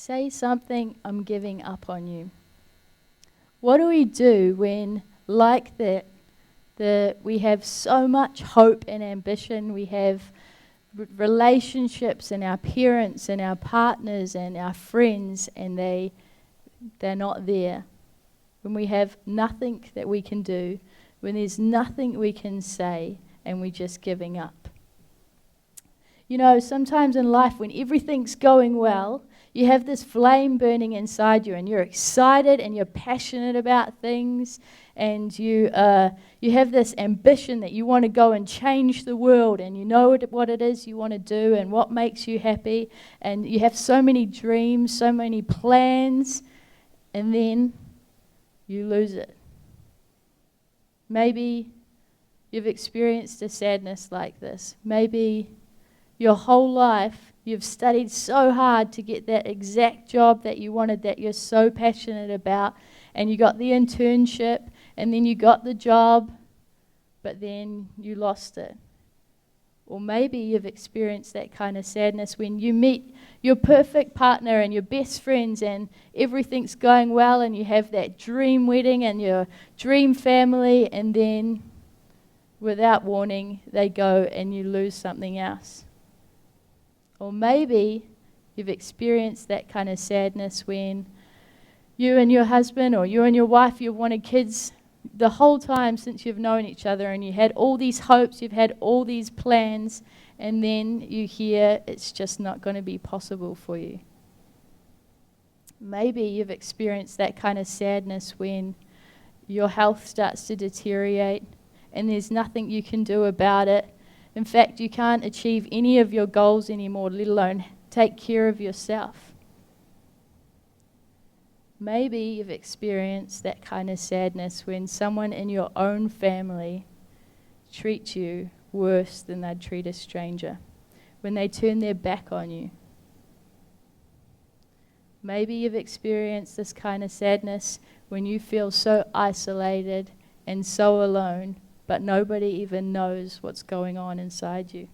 Say something, I'm giving up on you. What do we do when, like that, we have so much hope and ambition, we have relationships and our parents and our partners and our friends, and they're not there? When we have nothing that we can do, when there's nothing we can say, and we're just giving up. You know, sometimes in life when everything's going well, you have this flame burning inside you and you're excited and you're passionate about things, and you have this ambition that you want to go and change the world, and you know what it is you want to do and what makes you happy, and you have so many dreams, so many plans, and then you lose it. Maybe you've experienced a sadness like this. Maybe your whole life you've studied so hard to get that exact job that you wanted, that you're so passionate about, and you got the internship, and then you got the job, but then you lost it. Or maybe you've experienced that kind of sadness when you meet your perfect partner and your best friends and everything's going well and you have that dream wedding and your dream family, and then without warning they go and you lose something else. Or maybe you've experienced that kind of sadness when you and your husband or you and your wife, you've wanted kids the whole time since you've known each other, and you had all these hopes, you've had all these plans, and then you hear it's just not going to be possible for you. Maybe you've experienced that kind of sadness when your health starts to deteriorate and there's nothing you can do about it. In fact, you can't achieve any of your goals anymore, let alone take care of yourself. Maybe you've experienced that kind of sadness when someone in your own family treats you worse than they'd treat a stranger, when they turn their back on you. Maybe you've experienced this kind of sadness when you feel so isolated and so alone, but nobody even knows what's going on inside you.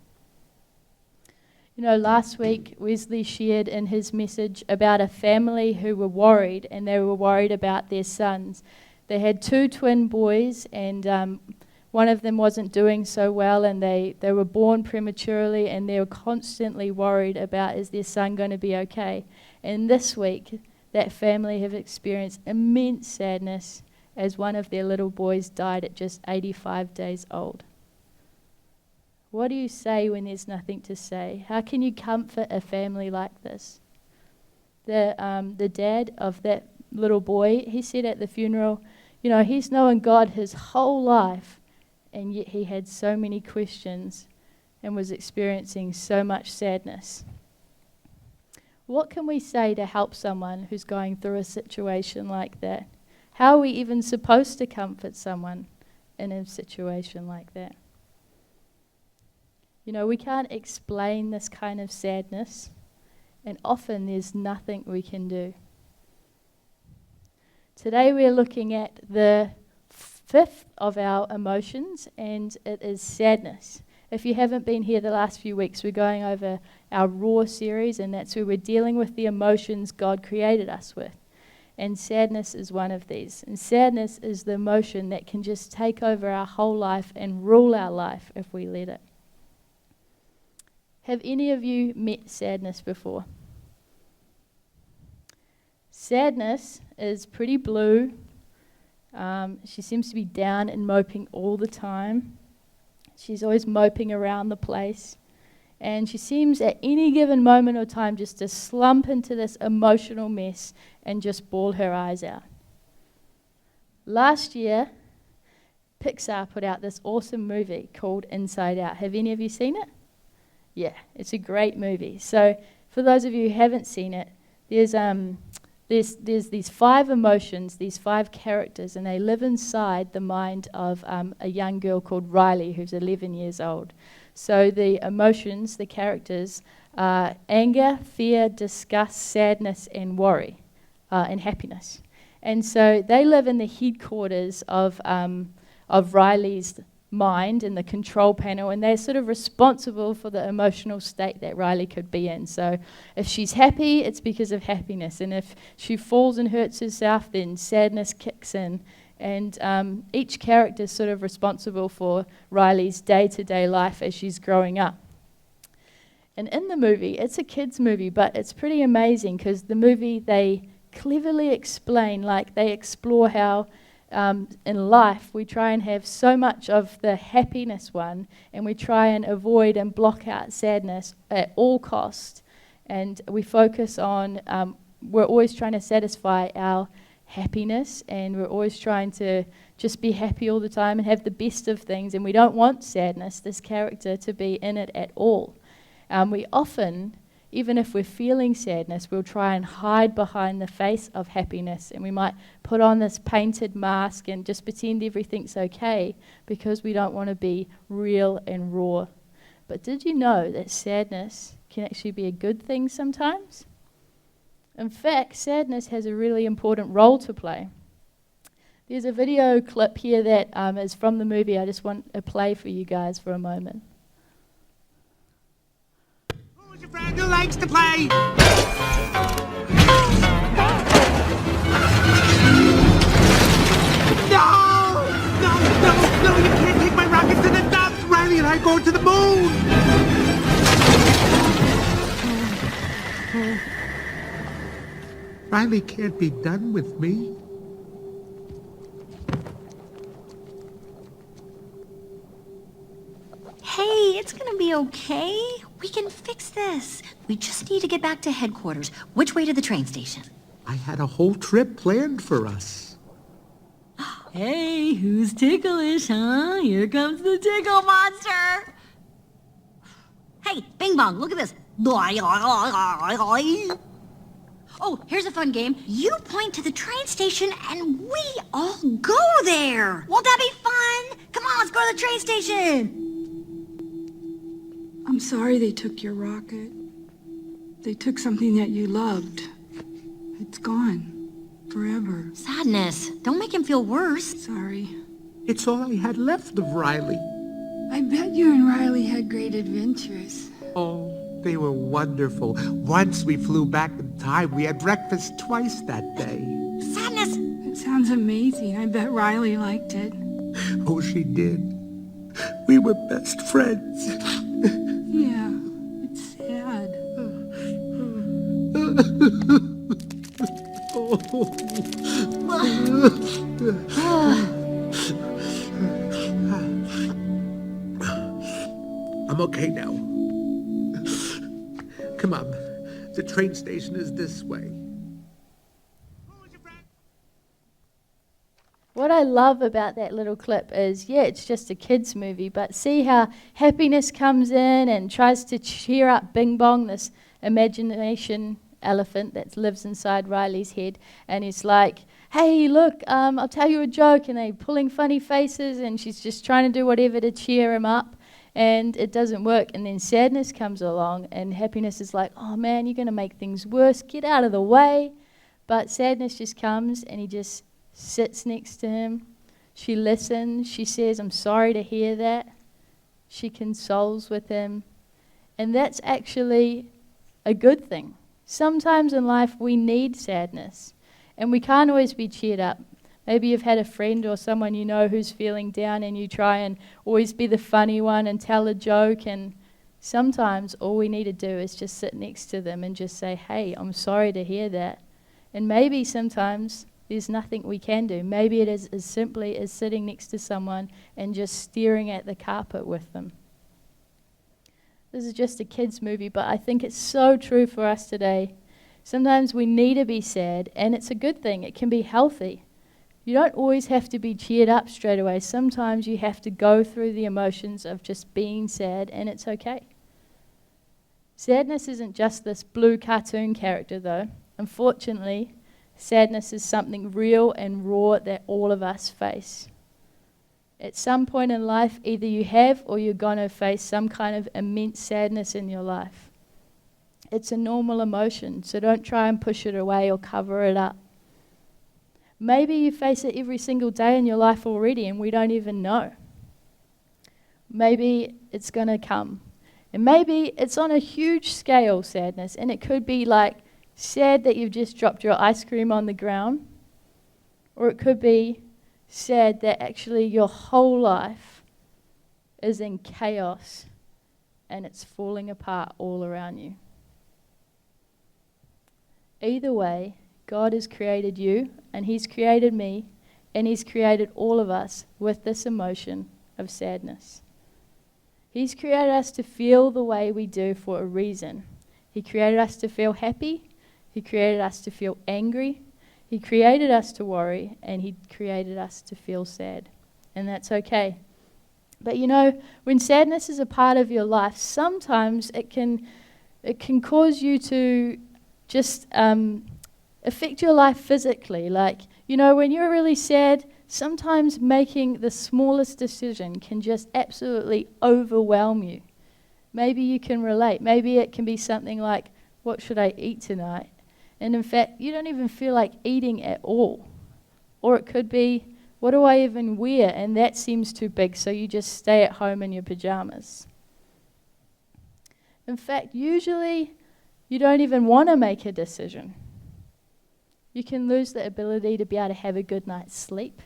You know, last week Wesley shared in his message about a family who were worried, and they were worried about their sons. They had 2 twin boys, and one of them wasn't doing so well, and they were born prematurely, and they were constantly worried about, is their son going to be okay? And this week, that family have experienced immense sadness as one of their little boys died at just 85 days old. What do you say when there's nothing to say? How can you comfort a family like this? The dad of that little boy, he said at the funeral, you know, he's known God his whole life, and yet he had so many questions and was experiencing so much sadness. What can we say to help someone who's going through a situation like that? How are we even supposed to comfort someone in a situation like that? You know, we can't explain this kind of sadness, and often there's nothing we can do. Today we're looking at the 5th of our emotions, and it is sadness. If you haven't been here the last few weeks, we're going over our Raw series, and that's where we're dealing with the emotions God created us with. And sadness is one of these. And sadness is the emotion that can just take over our whole life and rule our life if we let it. Have any of you met sadness before? Sadness is pretty blue. She seems to be down and moping all the time. She's always moping around the place. And she seems at any given moment or time just to slump into this emotional mess and just bawl her eyes out. Last year, Pixar put out this awesome movie called Inside Out. Have any of you seen it? Yeah, it's a great movie. So for those of you who haven't seen it, there's these 5 emotions, these 5 characters, and they live inside the mind of a young girl called Riley, who's 11 years old. So the emotions, the characters, are anger, fear, disgust, sadness, and worry, and happiness. And so they live in the headquarters of Riley's mind and the control panel, and they're sort of responsible for the emotional state that Riley could be in. So if she's happy, it's because of happiness, and if she falls and hurts herself, then sadness kicks in. And each character is sort of responsible for Riley's day-to-day life as she's growing up. And in the movie, it's a kids' movie, but it's pretty amazing because the movie, they cleverly explain, like they explore how in life we try and have so much of the happiness one, and we try and avoid and block out sadness at all costs. And we focus on, we're always trying to satisfy our happiness, and we're always trying to just be happy all the time and have the best of things, and we don't want sadness, this character, to be in it at all. We often, even if we're feeling sadness, we'll try and hide behind the face of happiness, and we might put on this painted mask and just pretend everything's okay because we don't want to be real and raw. But did you know that sadness can actually be a good thing sometimes? In fact, sadness has a really important role to play. There's a video clip here that is from the movie. I just want to play for you guys for a moment. Who's your friend who likes to play? No! No! You can't take my rockets to the dump! Riley and I are going to the moon! Riley can't be done with me. Hey, it's gonna be okay. We can fix this. We just need to get back to headquarters. Which way to the train station? I had a whole trip planned for us. Hey, who's ticklish, huh? Here comes the tickle monster. Hey, Bing Bong, look at this. Oh, here's a fun game. You point to the train station and we all go there. Won't that be fun? Come on, let's go to the train station. I'm sorry they took your rocket. They took something that you loved. It's gone. Forever. Sadness. Don't make him feel worse. Sorry. It's all I had left of Riley. I bet you and Riley had great adventures. Oh, they were wonderful. Once we flew back in time. We had breakfast twice that day. Sadness. It sounds amazing. I bet Riley liked it. Oh, she did. We were best friends. Yeah, it's sad. I'm okay now. Come on. The train station is this way. What I love about that little clip is, yeah, it's just a kid's movie, but see how happiness comes in and tries to cheer up Bing Bong, this imagination elephant that lives inside Riley's head, and he's like, hey, look, I'll tell you a joke, and they're pulling funny faces, and she's just trying to do whatever to cheer him up, and it doesn't work. And then sadness comes along, and happiness is like, oh man, you're going to make things worse, get out of the way. But sadness just comes, and he just sits next to him. She listens. She says, I'm sorry to hear that. She consoles with him. And that's actually a good thing. Sometimes in life we need sadness, and we can't always be cheered up. Maybe you've had a friend or someone you know who's feeling down, and you try and always be the funny one and tell a joke, and sometimes all we need to do is just sit next to them and just say, hey, I'm sorry to hear that. And maybe sometimes there's nothing we can do. Maybe it is as simply as sitting next to someone and just staring at the carpet with them. This is just a kid's movie, but I think it's so true for us today. Sometimes we need to be sad, and it's a good thing. It can be healthy. You don't always have to be cheered up straight away. Sometimes you have to go through the emotions of just being sad, and it's okay. Sadness isn't just this blue cartoon character, though. Unfortunately, sadness is something real and raw that all of us face. At some point in life, either you have or you're going to face some kind of immense sadness in your life. It's a normal emotion, so don't try and push it away or cover it up. Maybe you face it every single day in your life already and we don't even know. maybe it's going to come. And maybe it's on a huge scale, sadness, and it could be like sad that you've just dropped your ice cream on the ground, or it could be sad that actually your whole life is in chaos and it's falling apart all around you. Either way, God has created you, and He's created me, and He's created all of us with this emotion of sadness. He's created us to feel the way we do for a reason. He created us to feel happy. He created us to feel angry. He created us to worry, and He created us to feel sad. And that's okay. But you know, when sadness is a part of your life, sometimes it can cause you to just affect your life physically. Like, you know, when you're really sad, sometimes making the smallest decision can just absolutely overwhelm you. Maybe you can relate. Maybe it can be something like, what should I eat tonight? And in fact, you don't even feel like eating at all. Or it could be, what do I even wear? And that seems too big, so you just stay at home in your pajamas. In fact, usually you don't even want to make a decision. You can lose the ability to be able to have a good night's sleep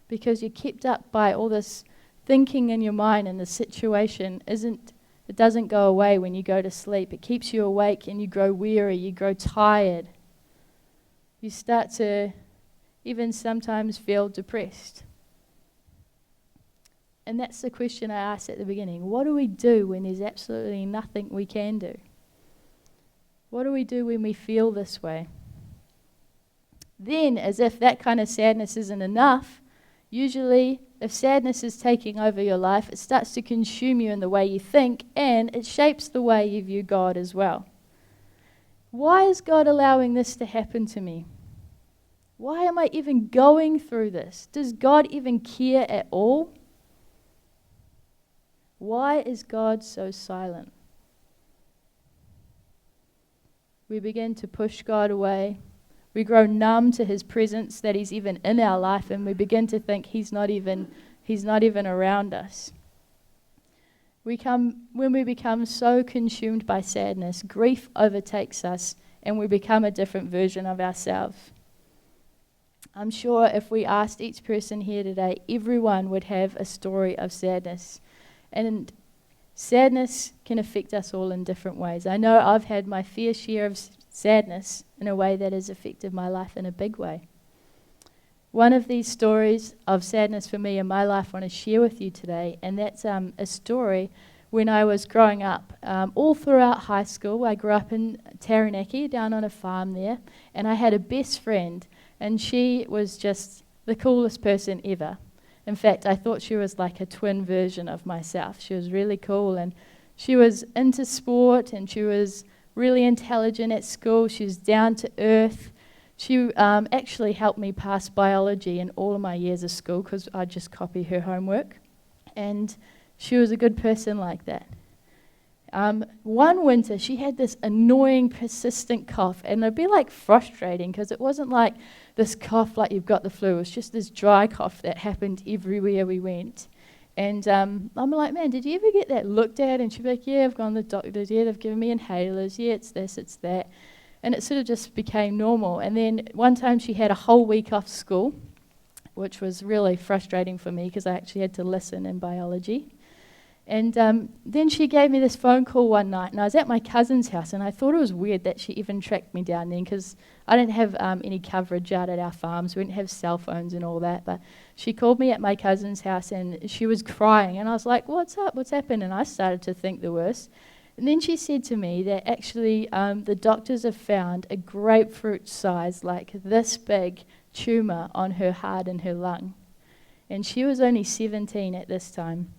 because you're kept up by all this thinking in your mind, and the situation it doesn't go away when you go to sleep. It keeps you awake and you grow weary, you grow tired. You start to even sometimes feel depressed. And that's the question I asked at the beginning. What do we do when there's absolutely nothing we can do? What do we do when we feel this way? Then, as if that kind of sadness isn't enough, usually if sadness is taking over your life, it starts to consume you in the way you think, and it shapes the way you view God as well. Why is God allowing this to happen to me? Why am I even going through this? Does God even care at all? Why is God so silent? We begin to push God away. We grow numb to His presence, that He's even in our life, and we begin to think He's not even around us. When we become so consumed by sadness, grief overtakes us, and we become a different version of ourselves. I'm sure if we asked each person here today, everyone would have a story of sadness. And sadness can affect us all in different ways. I know I've had my fair share of sadness in a way that has affected my life in a big way. One of these stories of sadness for me in my life I want to share with you today, and that's a story when I was growing up. All throughout high school, I grew up in Taranaki, down on a farm there, and I had a best friend, and she was just the coolest person ever. In fact, I thought she was like a twin version of myself. She was really cool, and she was into sport, and she was really intelligent at school. She was down to earth. She actually helped me pass biology in all of my years of school because I'd just copy her homework. And she was a good person like that. One winter, she had this annoying, persistent cough, and it'd be like frustrating because it wasn't like this cough like you've got the flu. It was just this dry cough that happened everywhere we went. And I'm like, man, did you ever get that looked at? And she'd be like, yeah, I've gone to the doctors. Yeah, they've given me inhalers. Yeah, it's this, it's that. And it sort of just became normal. And then one time she had a whole week off school, which was really frustrating for me because I actually had to listen in biology. And then she gave me this phone call one night, and I was at my cousin's house, and I thought it was weird that she even tracked me down then because I didn't have any coverage out at our farms. We didn't have cell phones and all that, but she called me at my cousin's house, and she was crying, and I was like, what's up? What's happened? And I started to think the worst. And then she said to me that actually the doctors have found a grapefruit size, like this big, tumour on her heart and her lung. And she was only 17 at this time.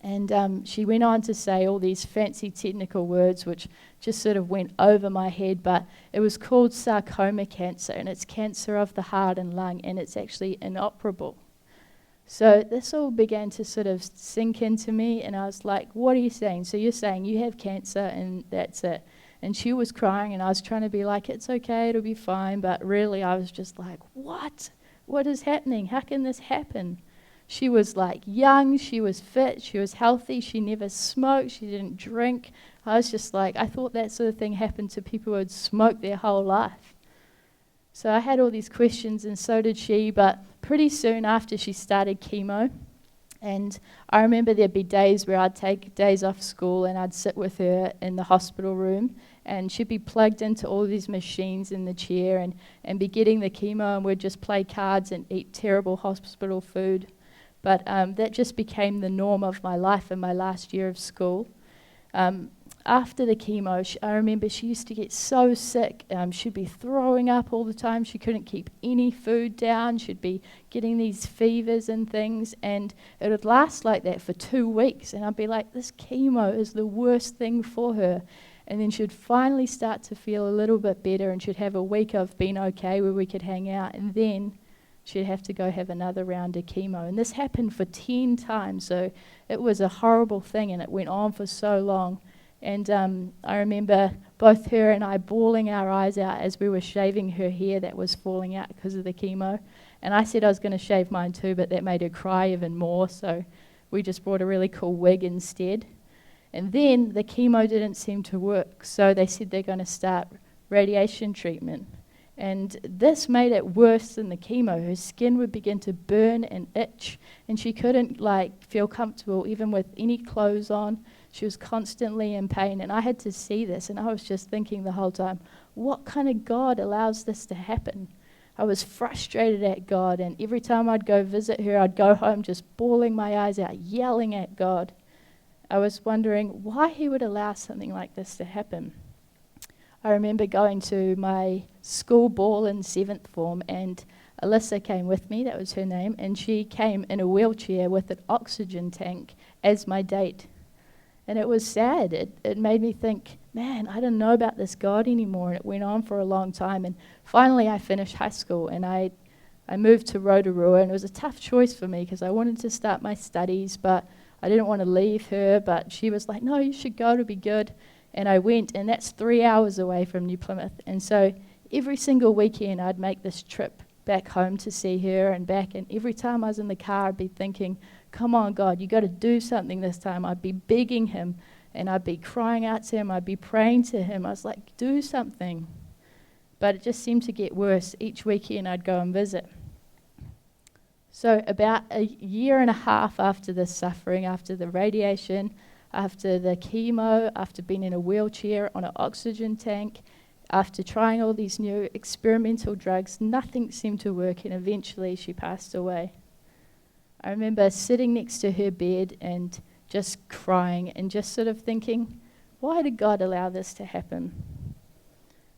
And she went on to say all these fancy technical words which just sort of went over my head, but it was called sarcoma cancer, and it's cancer of the heart and lung, and it's actually inoperable. So this all began to sort of sink into me, and I was like, what are you saying? So you're saying you have cancer and that's it. And she was crying, and I was trying to be like, it's okay, it'll be fine, but really I was just like, what? What is happening? How can this happen? She was like young, she was fit, she was healthy, she never smoked, she didn't drink. I was just like, I thought that sort of thing happened to people who had smoked their whole life. So I had all these questions, and so did she, but pretty soon after she started chemo, and I remember there'd be days where I'd take days off school and I'd sit with her in the hospital room, and she'd be plugged into all these machines in the chair and be getting the chemo, and we'd just play cards and eat terrible hospital food. But that just became the norm of my life in my last year of school. After the chemo, I remember she used to get so sick. She'd be throwing up all the time. She couldn't keep any food down. She'd be getting these fevers and things, and it would last like that for 2 weeks. And I'd be like, this chemo is the worst thing for her. And then she'd finally start to feel a little bit better, and she'd have a week of being okay where we could hang out, and then she'd have to go have another round of chemo. And this happened for 10 times, so it was a horrible thing, and it went on for so long. And I remember both her and I bawling our eyes out as we were shaving her hair that was falling out because of the chemo. And I said I was going to shave mine too, but that made her cry even more, so we just brought a really cool wig instead. And then the chemo didn't seem to work, so they said they're going to start radiation treatment. And this made it worse than the chemo. Her skin would begin to burn and itch, and she couldn't feel comfortable even with any clothes on. She was constantly in pain, and I had to see this, and I was just thinking the whole time, what kind of God allows this to happen? I was frustrated at God, and every time I'd go visit her, I'd go home just bawling my eyes out, yelling at God. I was wondering why he would allow something like this to happen. I remember going to my school ball in 7th form, and Alyssa came with me, that was her name, and she came in a wheelchair with an oxygen tank as my date. And it was sad. It made me think, man, I don't know about this God anymore. And it went on for a long time. And finally I finished high school, and I moved to Rotorua, and it was a tough choice for me because I wanted to start my studies, but I didn't want to leave her. But she was like, no, you should go to be good. And I went, and that's 3 hours away from New Plymouth. And so every single weekend I'd make this trip back home to see her and back. And every time I was in the car, I'd be thinking, come on, God, you got to do something this time. I'd be begging him, and I'd be crying out to him. I'd be praying to him. I was like, do something. But it just seemed to get worse. Each weekend I'd go and visit. So about a year and a half after this suffering, after the radiation, after the chemo, after being in a wheelchair on an oxygen tank, after trying all these new experimental drugs, nothing seemed to work, and eventually she passed away. I remember sitting next to her bed and just crying and just sort of thinking, why did God allow this to happen?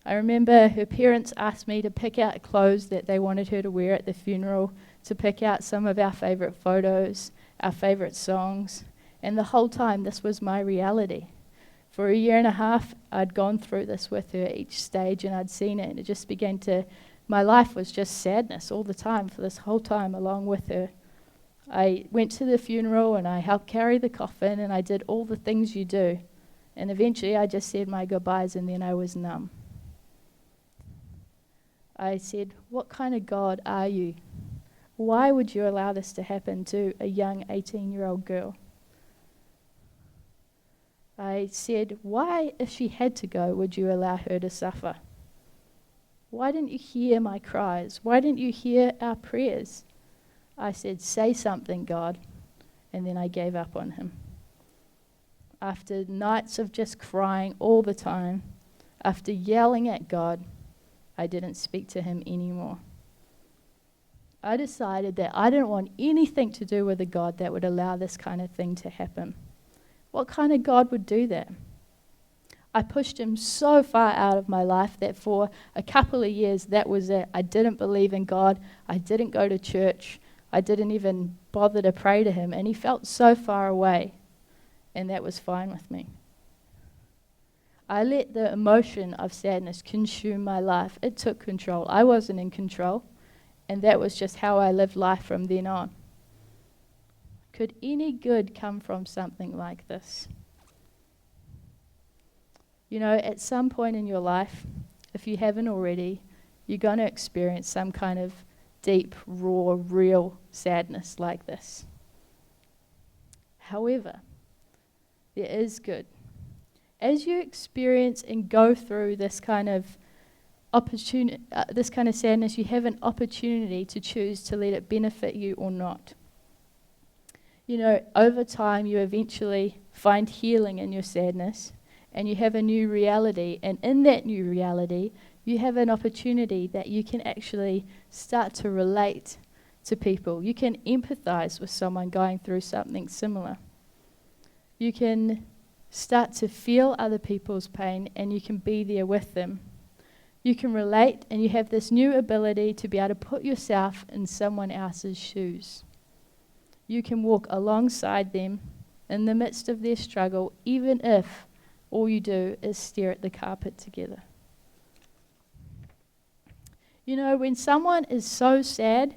I remember her parents asked me to pick out clothes that they wanted her to wear at the funeral, to pick out some of our favorite photos, our favorite songs, and the whole time this was my reality. For a year and a half, I'd gone through this with her each stage, and I'd seen it, and it just began to, my life was just sadness all the time for this whole time along with her. I went to the funeral, and I helped carry the coffin, and I did all the things you do. And eventually I just said my goodbyes, and then I was numb. I said, what kind of God are you? Why would you allow this to happen to a young 18-year-old girl? I said, why, if she had to go, would you allow her to suffer? Why didn't you hear my cries? Why didn't you hear our prayers? I said, say something, God. And then I gave up on him. After nights of just crying all the time, after yelling at God, I didn't speak to him anymore. I decided that I didn't want anything to do with a God that would allow this kind of thing to happen. What kind of God would do that? I pushed him so far out of my life that for a couple of years, that was it. I didn't believe in God. I didn't go to church. I didn't even bother to pray to him, and he felt so far away, and that was fine with me. I let the emotion of sadness consume my life. It took control. I wasn't in control, and that was just how I lived life from then on. Could any good come from something like this? You know, at some point in your life, if you haven't already, you're going to experience some kind of deep, raw, real sadness like this. However, there is good. As you experience and go through this kind of this kind of sadness, you have an opportunity to choose to let it benefit you or not. You know, over time, you eventually find healing in your sadness, and you have a new reality. And in that new reality, you have an opportunity that you can actually start to relate to people. You can empathize with someone going through something similar. You can start to feel other people's pain, and you can be there with them. You can relate, and you have this new ability to be able to put yourself in someone else's shoes. You can walk alongside them in the midst of their struggle, even if all you do is stare at the carpet together. You know, when someone is so sad,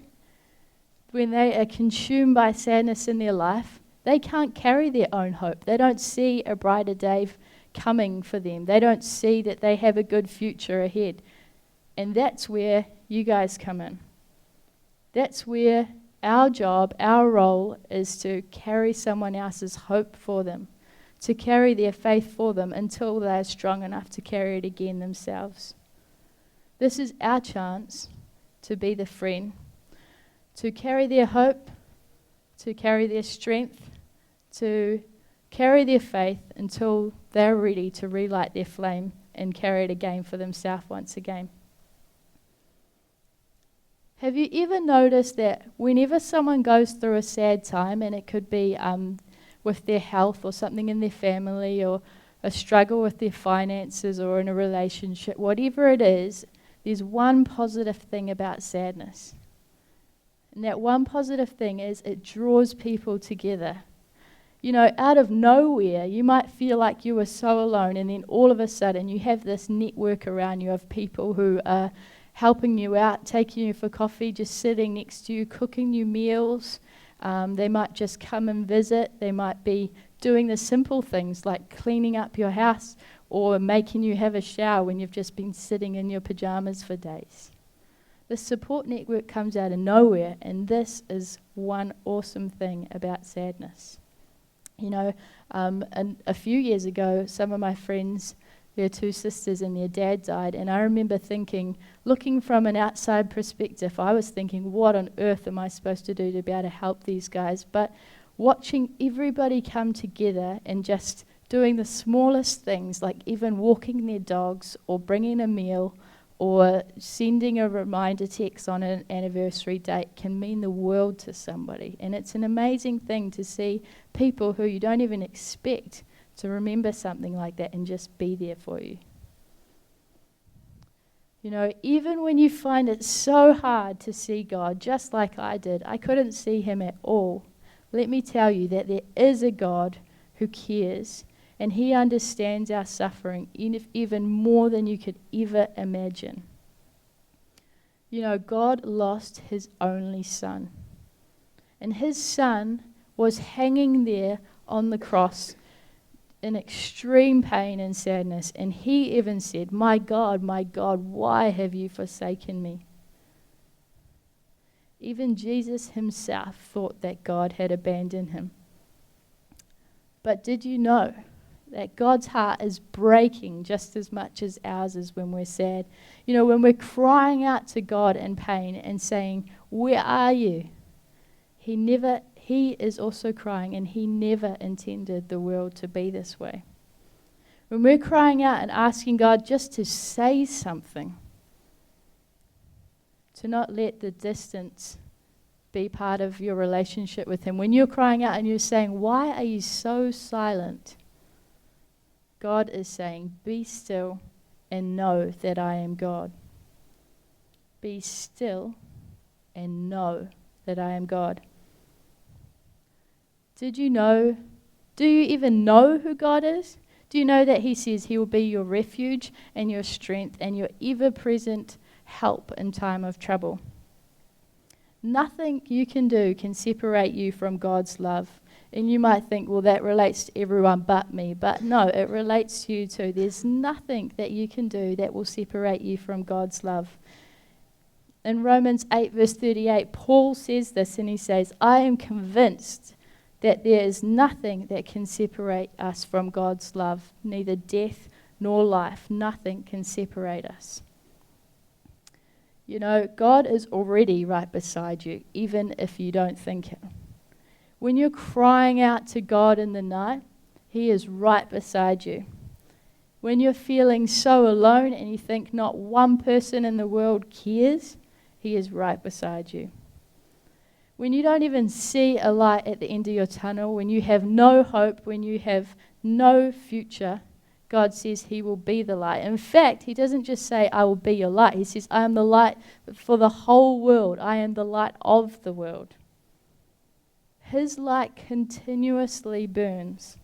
when they are consumed by sadness in their life, they can't carry their own hope. They don't see a brighter day coming for them. They don't see that they have a good future ahead. And that's where you guys come in. That's where our job, our role is to carry someone else's hope for them, to carry their faith for them until they're strong enough to carry it again themselves. This is our chance to be the friend, to carry their hope, to carry their strength, to carry their faith until they're ready to relight their flame and carry it again for themselves once again. Have you ever noticed that whenever someone goes through a sad time, and it could be with their health or something in their family or a struggle with their finances or in a relationship, whatever it is, there's one positive thing about sadness. And that one positive thing is it draws people together. You know, out of nowhere, you might feel like you were so alone, and then all of a sudden you have this network around you of people who are helping you out, taking you for coffee, just sitting next to you, cooking you meals. They might just come and visit. They might be doing the simple things like cleaning up your house or making you have a shower when you've just been sitting in your pajamas for days. The support network comes out of nowhere, and this is one awesome thing about sadness. You know, and a few years ago, some of my friends, their two sisters and their dad died, and I remember thinking, looking from an outside perspective, I was thinking, what on earth am I supposed to do to be able to help these guys? But watching everybody come together and just doing the smallest things, like even walking their dogs or bringing a meal or sending a reminder text on an anniversary date can mean the world to somebody. And it's an amazing thing to see people who you don't even expect to remember something like that and just be there for you. You know, even when you find it so hard to see God, just like I did, I couldn't see him at all. Let me tell you that there is a God who cares, and he understands our suffering even more than you could ever imagine. You know, God lost his only son, and his son was hanging there on the cross in extreme pain and sadness, and he even said, my God, why have you forsaken me?" Even Jesus himself thought that God had abandoned him. But did you know that God's heart is breaking just as much as ours is when we're sad? You know, when we're crying out to God in pain and saying, "Where are you?" He is also crying, and he never intended the world to be this way. When we're crying out and asking God just to say something, to not let the distance be part of your relationship with him. When you're crying out and you're saying, "Why are you so silent?" God is saying, "Be still and know that I am God." Be still and know that I am God. Do you even know who God is? Do you know that he says he will be your refuge and your strength and your ever-present help in time of trouble? Nothing you can do can separate you from God's love. And you might think, well, that relates to everyone but me. But no, it relates to you too. There's nothing that you can do that will separate you from God's love. In Romans 8 verse 38, Paul says this, and he says, I am convinced that there is nothing that can separate us from God's love, neither death nor life. Nothing can separate us. You know, God is already right beside you, even if you don't think it. When you're crying out to God in the night, He is right beside you. When you're feeling so alone and you think not one person in the world cares, He is right beside you. When you don't even see a light at the end of your tunnel, when you have no hope, when you have no future, God says He will be the light. In fact, He doesn't just say, I will be your light. He says, I am the light for the whole world. I am the light of the world. His light continuously burns.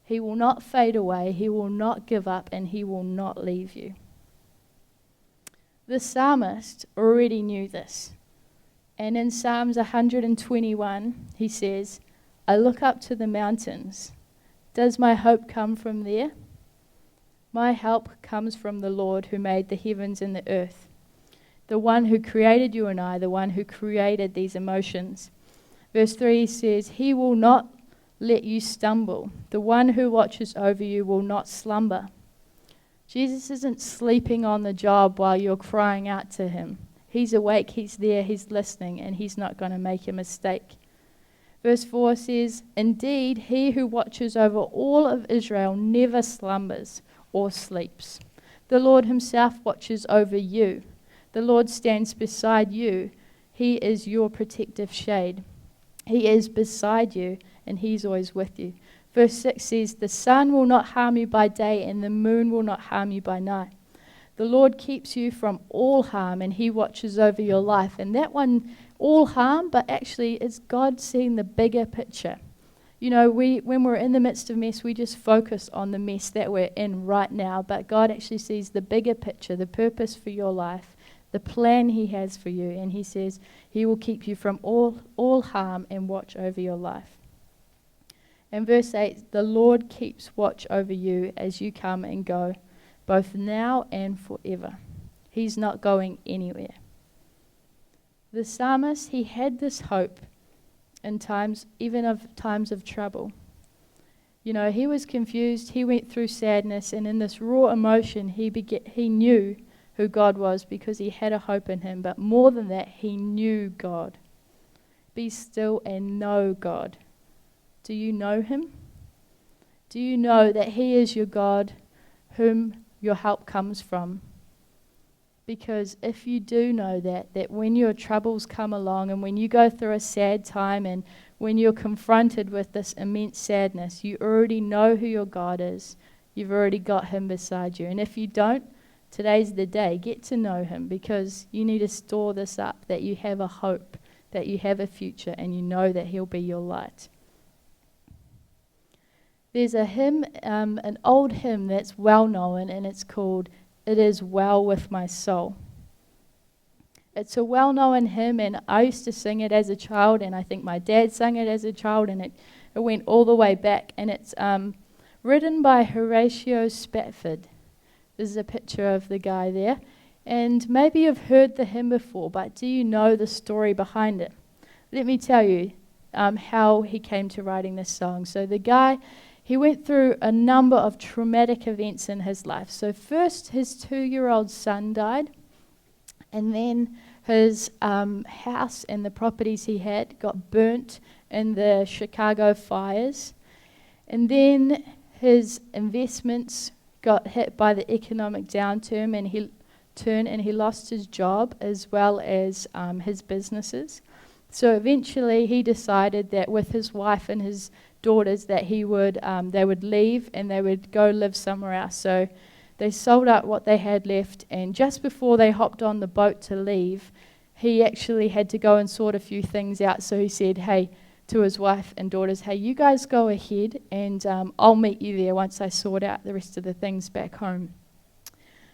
He will not fade away. He will not give up, and He will not leave you. The psalmist already knew this. And in Psalms 121, he says, I look up to the mountains. Does my hope come from there? My help comes from the Lord who made the heavens and the earth, the one who created you and I, the one who created these emotions. Verse 3 says, He will not let you stumble. The one who watches over you will not slumber. Jesus isn't sleeping on the job while you're crying out to Him. He's awake, He's there, He's listening, and He's not going to make a mistake. Verse 4 says, Indeed, He who watches over all of Israel never slumbers or sleeps. The Lord Himself watches over you. The Lord stands beside you. He is your protective shade. He is beside you, and He's always with you. Verse 6 says, The sun will not harm you by day, and the moon will not harm you by night. The Lord keeps you from all harm, and He watches over your life. And that one, all harm, but actually it's God seeing the bigger picture. You know, when we're in the midst of mess, we just focus on the mess that we're in right now. But God actually sees the bigger picture, the purpose for your life, the plan He has for you. And He says He will keep you from all harm and watch over your life. And verse 8, the Lord keeps watch over you as you come and go, both now and forever. He's not going anywhere. The psalmist, he had this hope in times, even of times of trouble. You know, he was confused, he went through sadness, and in this raw emotion, he knew who God was because he had a hope in Him. But more than that, he knew God. Be still and know God. Do you know Him? Do you know that He is your God, whom your help comes from? Because if you do know that when your troubles come along and when you go through a sad time and when you're confronted with this immense sadness, you already know who your God is. You've already got Him beside you. And if you don't, today's the day. Get to know Him, because you need to store this up, that you have a hope, that you have a future, and you know that He'll be your light. There's a hymn, an old hymn that's well known, and it's called It Is Well With My Soul. It's a well-known hymn, and I used to sing it as a child, and I think my dad sang it as a child, and it went all the way back. And it's written by Horatio Spafford. This is a picture of the guy there. And maybe you've heard the hymn before, but do you know the story behind it? Let me tell you how he came to writing this song. So the guy, he went through a number of traumatic events in his life. So first, his 2-year-old son died, and then his house and the properties he had got burnt in the Chicago fires. And then his investments got hit by the economic downturn, and he lost his job as well as his businesses. So eventually he decided that with his wife and his daughters that they would leave and they would go live somewhere else. So they sold out what they had left, and just before they hopped on the boat to leave, he actually had to go and sort a few things out. So he said, hey, to his wife and daughters, hey, you guys go ahead, and I'll meet you there once I sort out the rest of the things back home.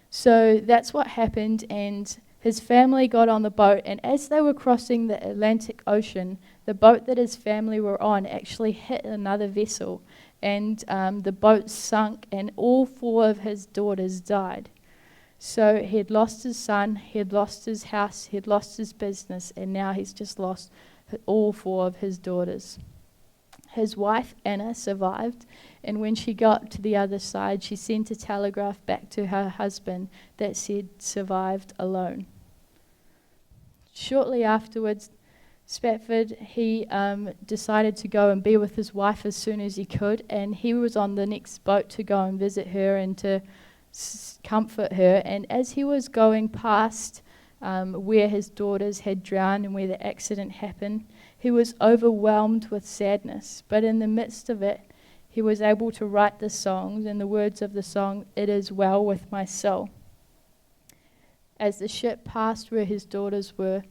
So that's what happened, and his family got on the boat, and as they were crossing the Atlantic Ocean, the boat that his family were on actually hit another vessel, and the boat sunk, and all 4 of his daughters died. So he had lost his son, he had lost his house, he had lost his business, and now he's just lost all 4 of his daughters. His wife, Anna, survived, and when she got to the other side, she sent a telegraph back to her husband that said, "Survived alone." Shortly afterwards, Spatford, he decided to go and be with his wife as soon as he could, and he was on the next boat to go and visit her and to comfort her. And as he was going past where his daughters had drowned and where the accident happened, he was overwhelmed with sadness. But in the midst of it, he was able to write the songs, and the words of the song, "It is well with my soul." As the ship passed where his daughters were,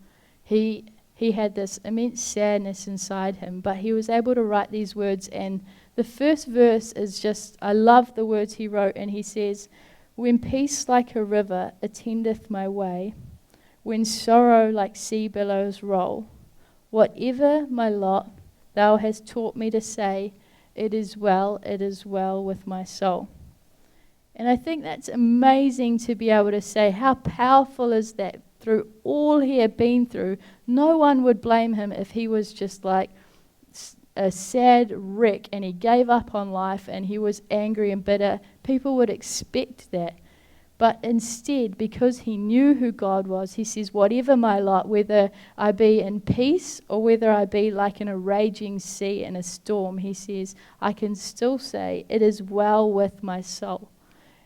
he had this immense sadness inside him, but he was able to write these words. And the first verse is just, I love the words he wrote, and he says, "When peace like a river attendeth my way, when sorrow like sea billows roll, whatever my lot, thou hast taught me to say, it is well with my soul." And I think that's amazing to be able to say. How powerful is that? Through all he had been through, no one would blame him if he was just like a sad wreck and he gave up on life and he was angry and bitter. People would expect that. But instead, because he knew who God was, he says, whatever my lot, whether I be in peace or whether I be like in a raging sea in a storm, he says, I can still say, it is well with my soul.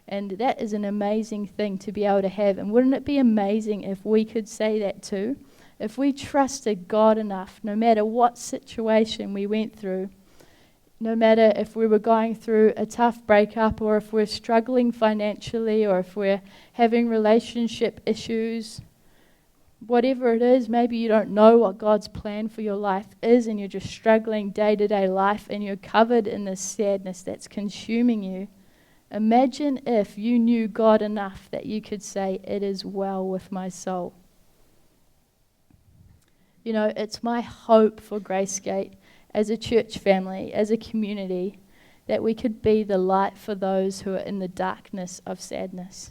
And that is an amazing thing to be able to have. And wouldn't it be amazing if we could say that too? If we trusted God enough, no matter what situation we went through, no matter if we were going through a tough breakup or if we're struggling financially or if we're having relationship issues, whatever it is, maybe you don't know what God's plan for your life is and you're just struggling day-to-day life and you're covered in this sadness that's consuming you. Imagine if you knew God enough that you could say, it is well with my soul. You know, it's my hope for Gracegate as a church family, as a community, that we could be the light for those who are in the darkness of sadness.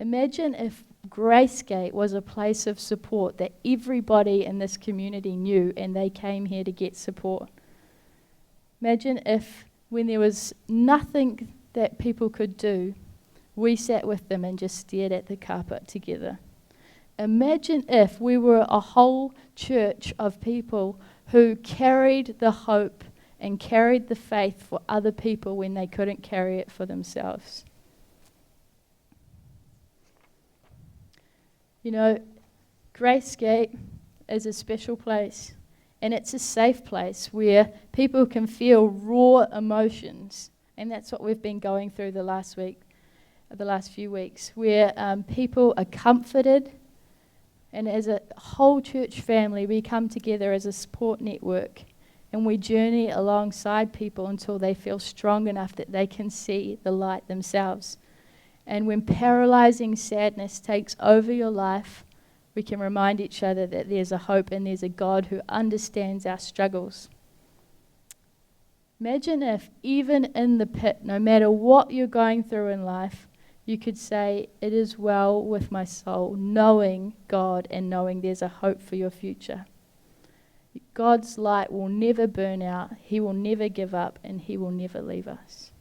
Imagine if Gracegate was a place of support that everybody in this community knew and they came here to get support. Imagine if when there was nothing that people could do, we sat with them and just stared at the carpet together. Imagine if we were a whole church of people who carried the hope and carried the faith for other people when they couldn't carry it for themselves. You know, Gracegate is a special place. And it's a safe place where people can feel raw emotions. And that's what we've been going through the last few weeks, where people are comforted. And as a whole church family, we come together as a support network. And we journey alongside people until they feel strong enough that they can see the light themselves. And when paralyzing sadness takes over your life, we can remind each other that there's a hope and there's a God who understands our struggles. Imagine if even in the pit, no matter what you're going through in life, you could say, it is well with my soul, knowing God and knowing there's a hope for your future. God's light will never burn out, He will never give up, and He will never leave us.